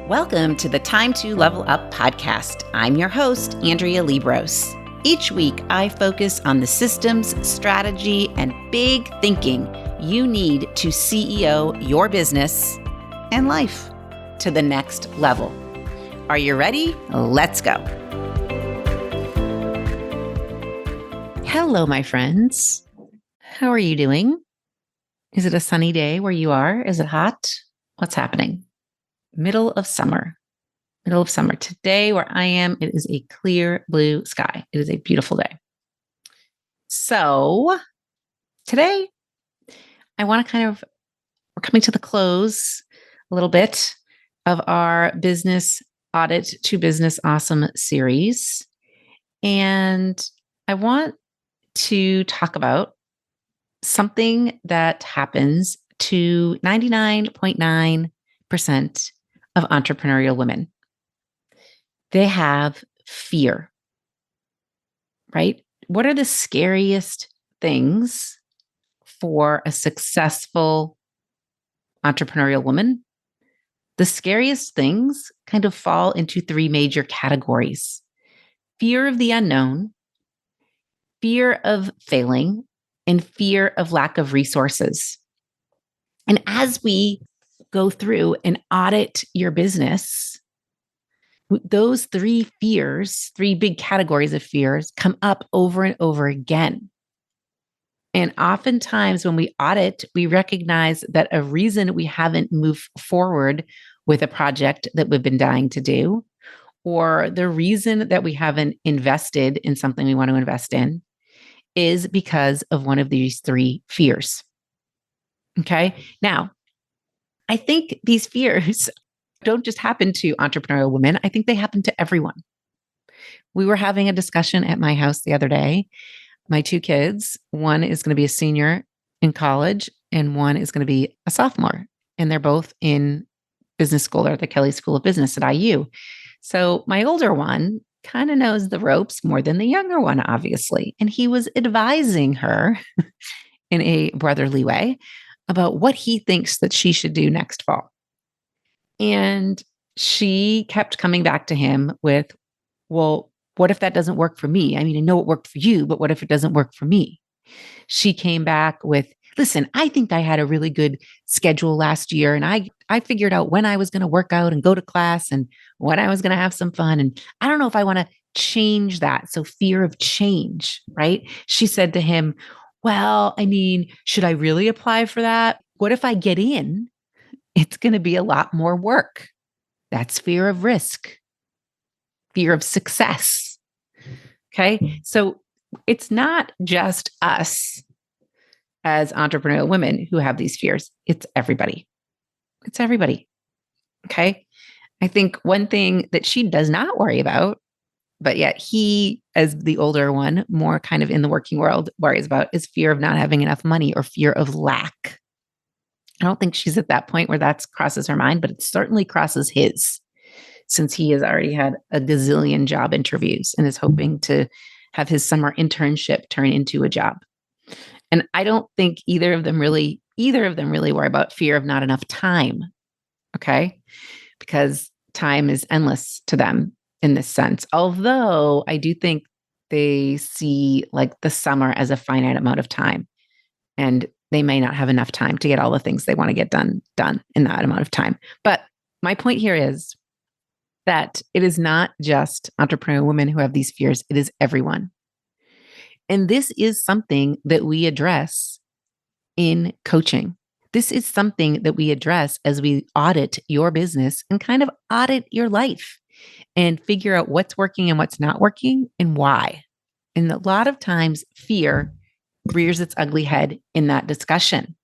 Welcome to the Time to Level Up podcast. I'm your host, Andrea Liebross. Each week, I focus on the systems, strategy, and big thinking you need to CEO your business and life to the next level. Are you ready? Let's go. Hello, my friends. How are you doing? Is it a sunny day where you are? Is it hot? What's happening? Middle of summer. Today, where I am, it is a clear blue sky. It is a beautiful day. So today, I want to we're coming to the close a little bit of our business audit to business awesome series. And I want to talk about something that happens to 99.9% of entrepreneurial women. They have fear, right? What are the scariest things for a successful entrepreneurial woman? The scariest things kind of fall into three major categories: fear of the unknown, fear of failing, and fear of lack of resources. And as we go through and audit your business, those three fears, three big categories of fears, come up over and over again. And oftentimes when we audit, we recognize that a reason we haven't moved forward with a project that we've been dying to do, or the reason that we haven't invested in something we want to invest in, is because of one of these three fears. Okay. Now, I think these fears don't just happen to entrepreneurial women. I think they happen to everyone. We were having a discussion at my house the other day. My two kids, one is going to be a senior in college and one is going to be a sophomore. And they're both in business school or the Kelley School of Business at IU. So my older one kind of knows the ropes more than the younger one, obviously. And he was advising her in a brotherly way about what he thinks that she should do next fall. And she kept coming back to him with, well, what if that doesn't work for me? I mean, I know it worked for you, but what if it doesn't work for me? She came back with, listen, I think I had a really good schedule last year. And I figured out when I was going to work out and go to class and when I was going to have some fun. And I don't know if I want to change that. So fear of change, right? She said to him, well, I mean, should I really apply for that? What if I get in? It's going to be a lot more work. That's fear of risk, fear of success. Okay. So it's not just us as entrepreneurial women who have these fears. It's everybody. It's everybody. Okay. I think one thing that she does not worry about, but yet he, as the older one, more kind of in the working world, worries about is fear of not having enough money or fear of lack. I don't think she's at that point where that crosses her mind, but it certainly crosses his, since he has already had a gazillion job interviews and is hoping to have his summer internship turn into a job. And I don't think either of them really worry about fear of not enough time. Okay. Because time is endless to them in this sense. Although I do think they see like the summer as a finite amount of time, and they may not have enough time to get all the things they want to get done in that amount of time. But my point here is that it is not just entrepreneurial women who have these fears. It is everyone. And this is something that we address in coaching. This is something that we address as we audit your business and kind of audit your life and figure out what's working and what's not working and why. And a lot of times fear rears its ugly head in that discussion.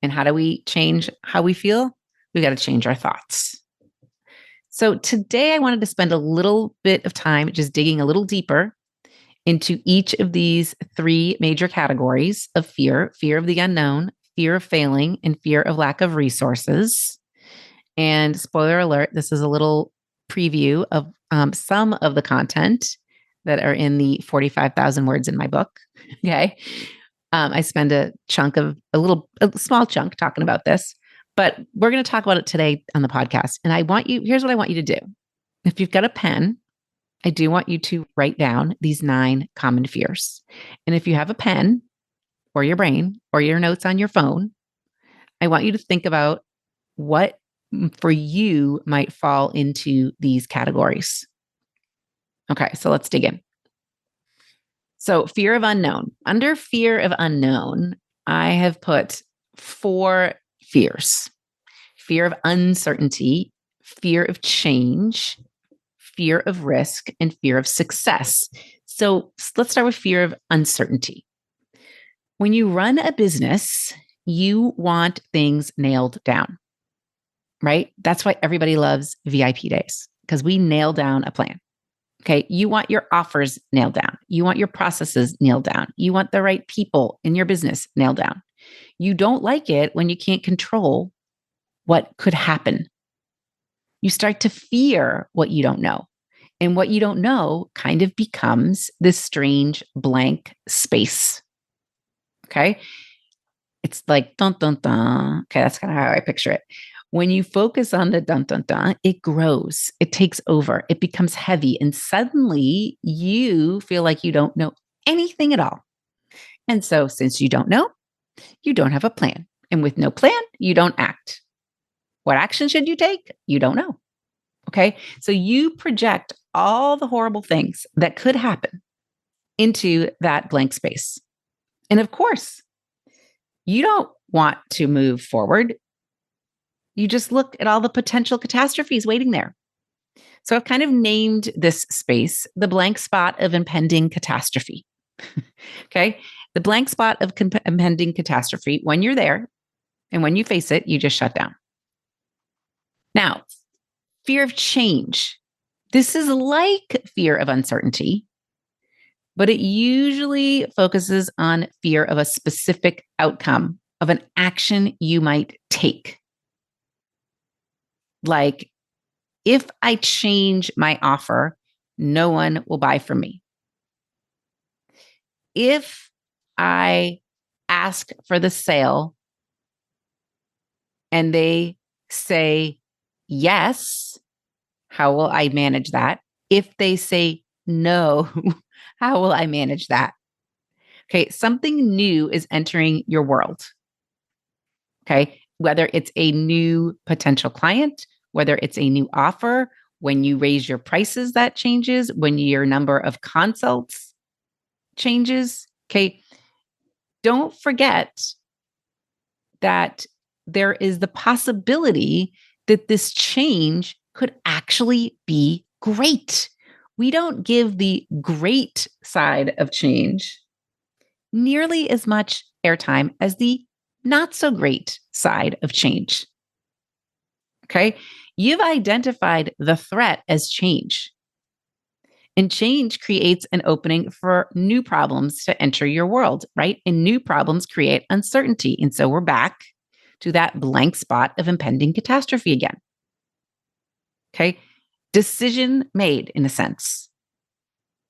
And how do we change how we feel? We've got to change our thoughts. So today I wanted to spend a little bit of time just digging a little deeper into each of these three major categories of fear: fear of the unknown, fear of failing, and fear of lack of resources. And spoiler alert, this is a little preview of some of the content that are in the 45,000 words in my book. Okay. I spend a small chunk talking about this, But we're going to talk about it today on the podcast. And here's what I want you to do. If you've got a pen, I do want you to write down these 9 common fears. And if you have a pen or your brain or your notes on your phone, I want you to think about what for you might fall into these categories. Okay, so let's dig in. So, fear of unknown. Under fear of unknown, I have put 4 fears: fear of uncertainty, fear of change, fear of risk, and fear of success. So, let's start with fear of uncertainty. When you run a business, you want things nailed down, right? That's why everybody loves VIP days, because we nail down a plan. Okay. You want your offers nailed down. You want your processes nailed down. You want the right people in your business nailed down. You don't like it when you can't control what could happen. You start to fear what you don't know. And what you don't know kind of becomes this strange blank space. Okay. It's like dun dun dun. Okay. That's kind of how I picture it. When you focus on the dun dun dun, it grows, it takes over, it becomes heavy, and suddenly you feel like you don't know anything at all. And so, since you don't know, you don't have a plan. And with no plan, you don't act. What action should you take? You don't know. Okay. So, you project all the horrible things that could happen into that blank space. And of course, you don't want to move forward. You just look at all the potential catastrophes waiting there. So I've kind of named this space the blank spot of impending catastrophe. Okay. The blank spot of impending catastrophe. When you're there and when you face it, you just shut down. Now, fear of change. This is like fear of uncertainty, but it usually focuses on fear of a specific outcome of an action you might take. Like, if I change my offer, no one will buy from me. If I ask for the sale and they say yes, how will I manage that? If they say no, how will I manage that? Okay, something new is entering your world. Okay, whether it's a new potential client, whether it's a new offer, when you raise your prices, that changes, when your number of consults changes. Okay, don't forget that there is the possibility that this change could actually be great. We don't give the great side of change nearly as much airtime as the not so great side of change. Okay. You've identified the threat as change. And change creates an opening for new problems to enter your world, right? And new problems create uncertainty. And so we're back to that blank spot of impending catastrophe again. Okay. Decision made, in a sense.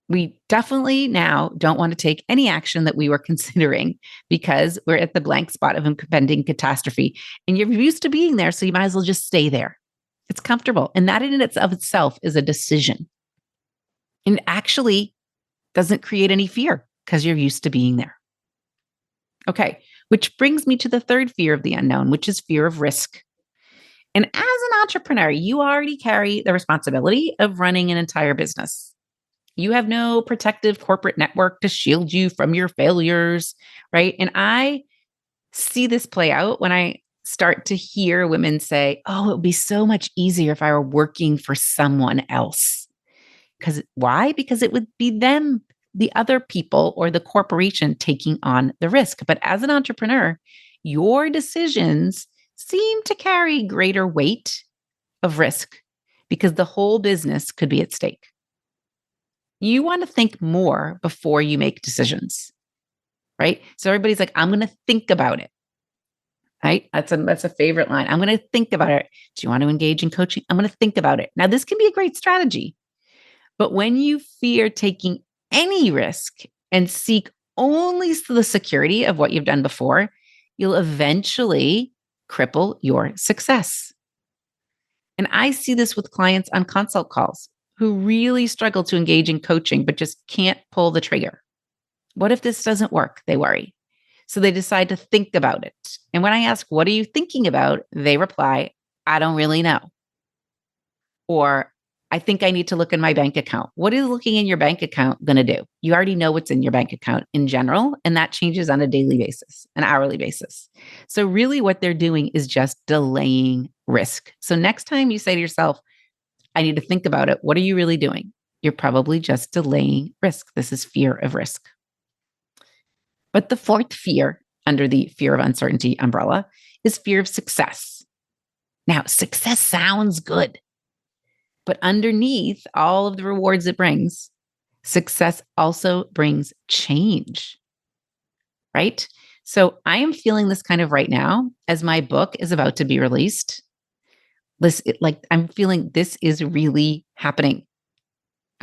We definitely now don't want to take any action that we were considering because we're at the blank spot of impending catastrophe. And you're used to being there, so you might as well just stay there. It's comfortable. And that in itself is a decision. And actually doesn't create any fear because you're used to being there. Okay, which brings me to the third fear of the unknown, which is fear of risk. And as an entrepreneur, you already carry the responsibility of running an entire business. You have no protective corporate network to shield you from your failures, right? And I see this play out when I start to hear women say, oh, it would be so much easier if I were working for someone else. Because why? Because it would be them, the other people, or the corporation taking on the risk. But as an entrepreneur, your decisions seem to carry greater weight of risk because the whole business could be at stake. You want to think more before you make decisions, right? So everybody's like, I'm going to think about it, right? That's a favorite line. I'm going to think about it. Do you want to engage in coaching? I'm going to think about it. Now, this can be a great strategy, but when you fear taking any risk and seek only the security of what you've done before, you'll eventually cripple your success. And I see this with clients on consult calls who really struggle to engage in coaching, but just can't pull the trigger. What if this doesn't work? They worry. So they decide to think about it. And when I ask, what are you thinking about? They reply, I don't really know. Or I think I need to look in my bank account. What is looking in your bank account going to do? You already know what's in your bank account in general, and that changes on a daily basis, an hourly basis. So, really, what they're doing is just delaying risk. So, next time you say to yourself, I need to think about it, what are you really doing? You're probably just delaying risk. This is fear of risk. But the fourth fear under the fear of uncertainty umbrella is fear of success. Now, success sounds good. But underneath all of the rewards it brings, success also brings change, right? So I am feeling this kind of right now as my book is about to be released. I'm feeling this is really happening.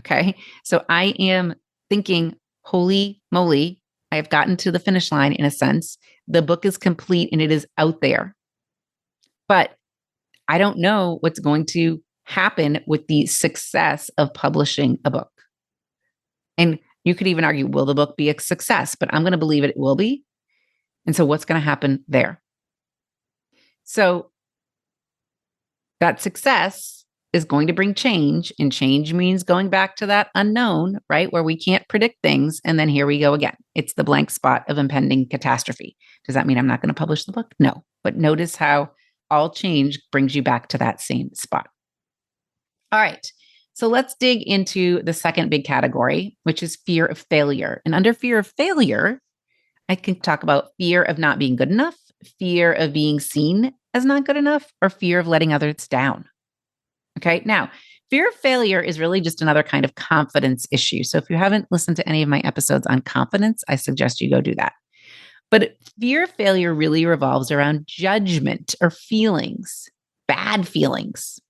Okay. So I am thinking, holy moly, I have gotten to the finish line in a sense. The book is complete and it is out there. But I don't know what's going to happen with the success of publishing a book. And you could even argue, will the book be a success? But I'm going to believe it will be. And so what's going to happen there? So that success is going to bring change, and change means going back to that unknown, right? Where we can't predict things. And then here we go again. It's the blank spot of impending catastrophe. Does that mean I'm not going to publish the book? No. But notice how all change brings you back to that same spot. All right. So let's dig into the second big category, which is fear of failure. And under fear of failure, I can talk about fear of not being good enough, fear of being seen as not good enough, or fear of letting others down. Okay. Now, fear of failure is really just another kind of confidence issue. So if you haven't listened to any of my episodes on confidence, I suggest you go do that. But fear of failure really revolves around judgment or feelings, bad feelings.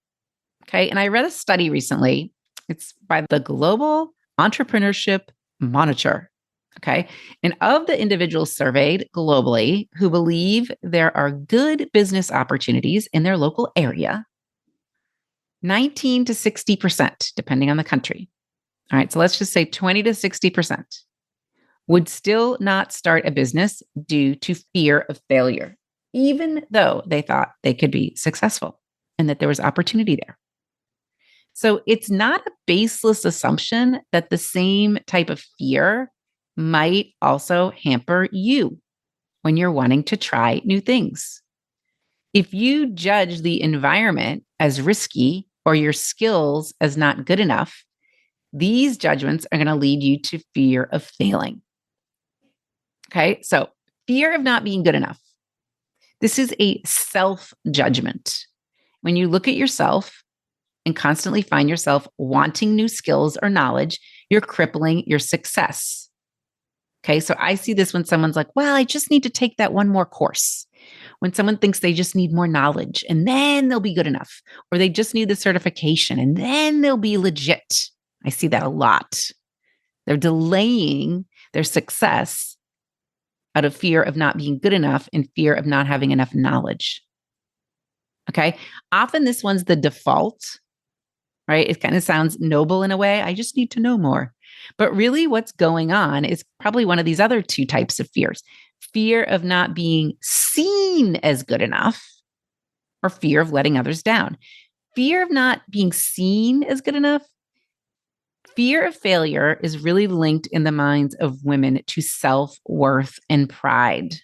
Okay. And I read a study recently. It's by the Global Entrepreneurship Monitor. Okay. And of the individuals surveyed globally who believe there are good business opportunities in their local area, 19 to 60%, depending on the country. All right. So let's just say 20 to 60% would still not start a business due to fear of failure, even though they thought they could be successful and that there was opportunity there. So it's not a baseless assumption that the same type of fear might also hamper you when you're wanting to try new things. If you judge the environment as risky or your skills as not good enough, these judgments are going to lead you to fear of failing. Okay, so fear of not being good enough. This is a self-judgment. When you look at yourself and constantly find yourself wanting new skills or knowledge, you're crippling your success. Okay, so I see this when someone's like, well, I just need to take that one more course. When someone thinks they just need more knowledge and then they'll be good enough, or they just need the certification and then they'll be legit. I see that a lot. They're delaying their success out of fear of not being good enough and fear of not having enough knowledge. Okay, often this one's the default, right? It kind of sounds noble in a way. I just need to know more. But really, what's going on is probably one of these other two types of fears: fear of not being seen as good enough, or fear of letting others down. Fear of not being seen as good enough. Fear of failure is really linked in the minds of women to self-worth and pride.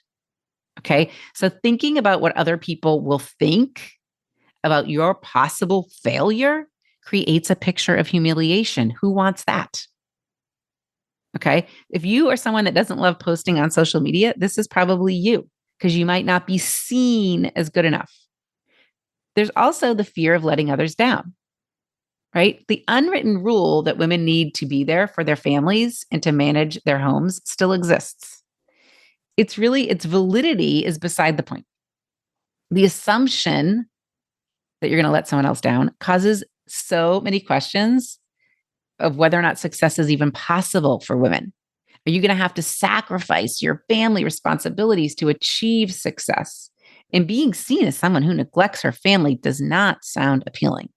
Okay. So thinking about what other people will think about your possible failure creates a picture of humiliation. Who wants that? Okay. If you are someone that doesn't love posting on social media, this is probably you, because you might not be seen as good enough. There's also the fear of letting others down, right? The unwritten rule that women need to be there for their families and to manage their homes still exists. Its validity is beside the point. The assumption that you're going to let someone else down causes so many questions of whether or not success is even possible for women. Are you going to have to sacrifice your family responsibilities to achieve success? And being seen as someone who neglects her family does not sound appealing,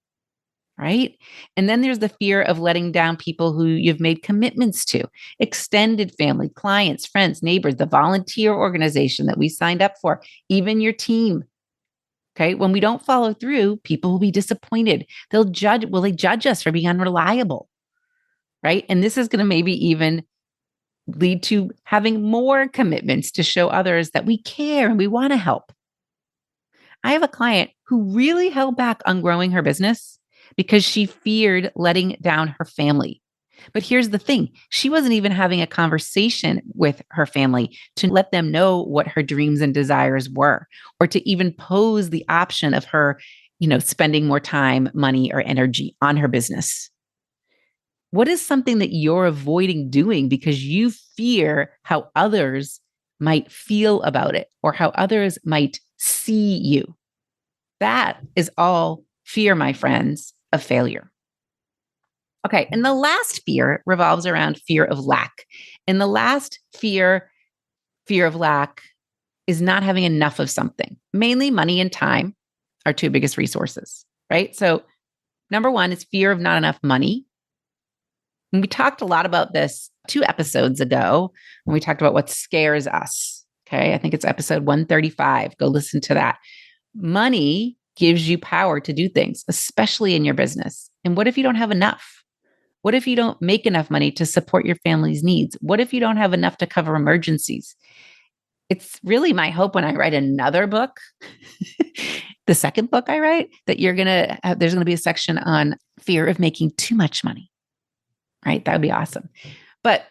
right? And then there's the fear of letting down people who you've made commitments to, extended family, clients, friends, neighbors, the volunteer organization that we signed up for, even your team. Okay. When we don't follow through, people will be disappointed. They'll judge, will they judge us for being unreliable? Right. And this is going to maybe even lead to having more commitments to show others that we care and we want to help. I have a client who really held back on growing her business because she feared letting down her family. But here's the thing, she wasn't even having a conversation with her family to let them know what her dreams and desires were, or to even pose the option of her, spending more time, money, or energy on her business. What is something that you're avoiding doing because you fear how others might feel about it or how others might see you? That is all fear, my friends, of failure. Okay. And the last fear revolves around fear of lack. And the last fear of lack, is not having enough of something. Mainly money and time are two biggest resources, right? So, number one is fear of not enough money. And we talked a lot about this 2 episodes ago when we talked about what scares us. Okay. I think it's episode 135. Go listen to that. Money gives you power to do things, especially in your business. And what if you don't have enough? What if you don't make enough money to support your family's needs? What if you don't have enough to cover emergencies? It's really my hope when I write another book, the second book I write, that there's going to be a section on fear of making too much money, right? That would be awesome. But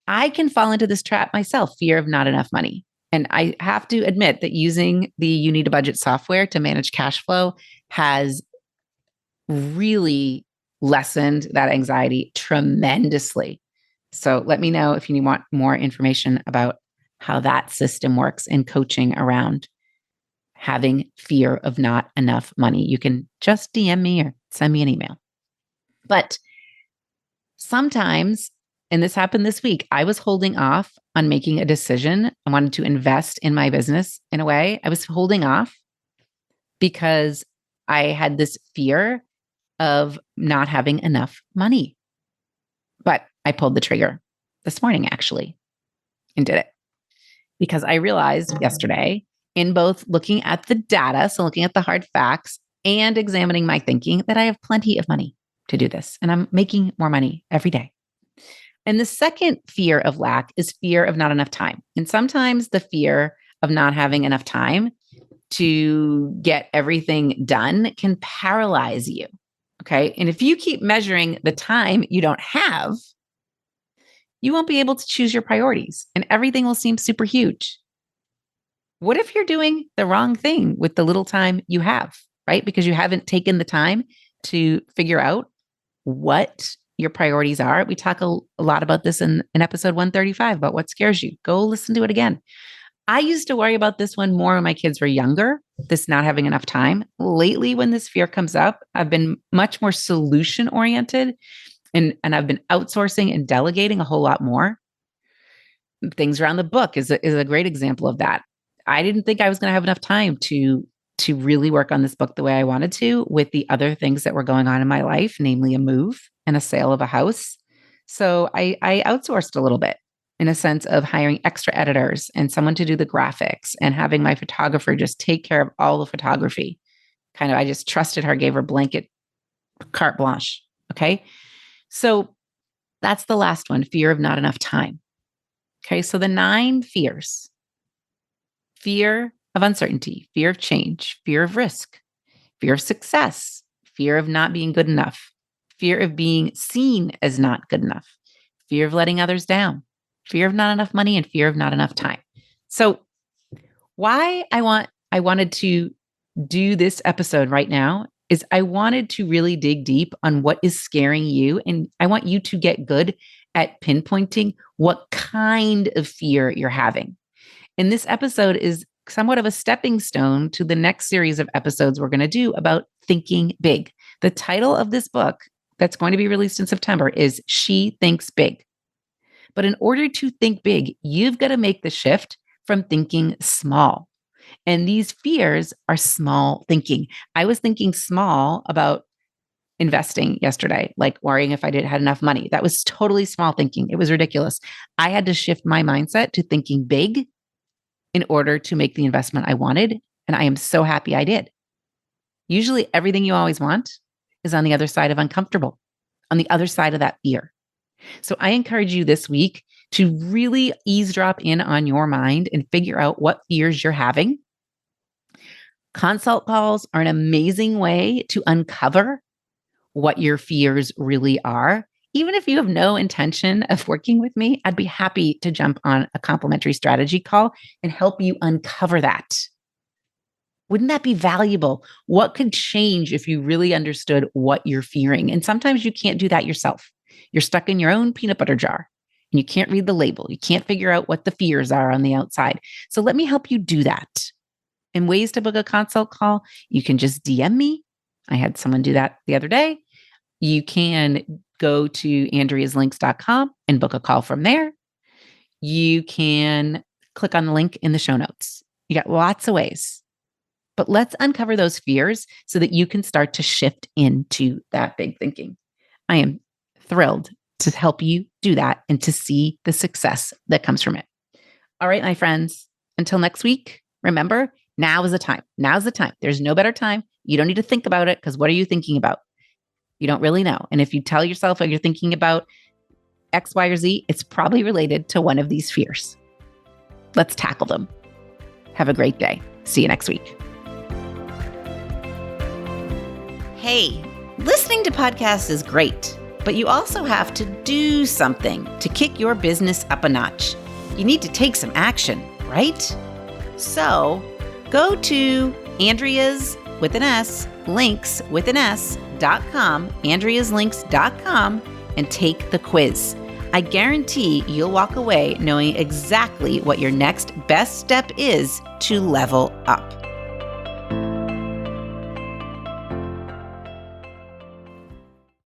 I can fall into this trap myself, fear of not enough money. And I have to admit that using the You Need a Budget software to manage cash flow has really lessened that anxiety tremendously. So let me know if you want more information about how that system works in coaching around having fear of not enough money. You can just DM me or send me an email. But sometimes, and this happened this week, I was holding off on making a decision. I wanted to invest in my business in a way. I was holding off because I had this fear of not having enough money. But I pulled the trigger this morning, actually, and did it because I realized yesterday, in both looking at the data, so looking at the hard facts and examining my thinking, that I have plenty of money to do this and I'm making more money every day. And the second fear of lack is fear of not enough time. And sometimes the fear of not having enough time to get everything done can paralyze you. Okay. And if you keep measuring the time you don't have, you won't be able to choose your priorities and everything will seem super huge. What if you're doing the wrong thing with the little time you have, right? Because you haven't taken the time to figure out what your priorities are. We talk a lot about this in episode 135 about what scares you. Go listen to it again. I used to worry about this one more when my kids were younger, this not having enough time. Lately, when this fear comes up, I've been much more solution oriented and I've been outsourcing and delegating a whole lot more. Things around the book is a great example of that. I didn't think I was going to have enough time to really work on this book the way I wanted to with the other things that were going on in my life, namely a move and a sale of a house. So I outsourced a little bit in a sense of hiring extra editors and someone to do the graphics and having my photographer just take care of all the photography. Kind of, I just trusted her, gave her blanket carte blanche. Okay. So that's the last one, fear of not enough time. Okay. So the 9 fears: fear of uncertainty, fear of change, fear of risk, fear of success, fear of not being good enough, fear of being seen as not good enough, fear of letting others down, fear of not enough money, and fear of not enough time. So why I wanted to do this episode right now is I wanted to really dig deep on what is scaring you. And I want you to get good at pinpointing what kind of fear you're having. And this episode is somewhat of a stepping stone to the next series of episodes we're going to do about thinking big. The title of this book that's going to be released in September is She Thinks Big. But in order to think big, you've got to make the shift from thinking small. And these fears are small thinking. I was thinking small about investing yesterday, like worrying if I had enough money. That was totally small thinking. It was ridiculous. I had to shift my mindset to thinking big in order to make the investment I wanted. And I am so happy I did. Usually, everything you always want is on the other side of uncomfortable, on the other side of that fear. So I encourage you this week to really eavesdrop in on your mind and figure out what fears you're having. Consult calls are an amazing way to uncover what your fears really are. Even if you have no intention of working with me, I'd be happy to jump on a complimentary strategy call and help you uncover that. Wouldn't that be valuable? What could change if you really understood what you're fearing? And sometimes you can't do that yourself. You're stuck in your own peanut butter jar and you can't read the label. You can't figure out what the fears are on the outside. So let me help you do that. And ways to book a consult call, you can just DM me. I had someone do that the other day. You can go to andreaslinks.com and book a call from there. You can click on the link in the show notes. You got lots of ways. But let's uncover those fears so that you can start to shift into that big thinking. I am thrilled to help you do that and to see the success that comes from it. All right, my friends, until next week, remember, now is the time. Now's the time. There's no better time. You don't need to think about it because what are you thinking about? You don't really know. And if you tell yourself that you're thinking about X, Y, or Z, it's probably related to one of these fears. Let's tackle them. Have a great day. See you next week. Hey, listening to podcasts is great, but you also have to do something to kick your business up a notch. You need to take some action, right? So go to Andrea's with an S, links with an S.com, andreaslinks.com, and take the quiz. I guarantee you'll walk away knowing exactly what your next best step is to level up.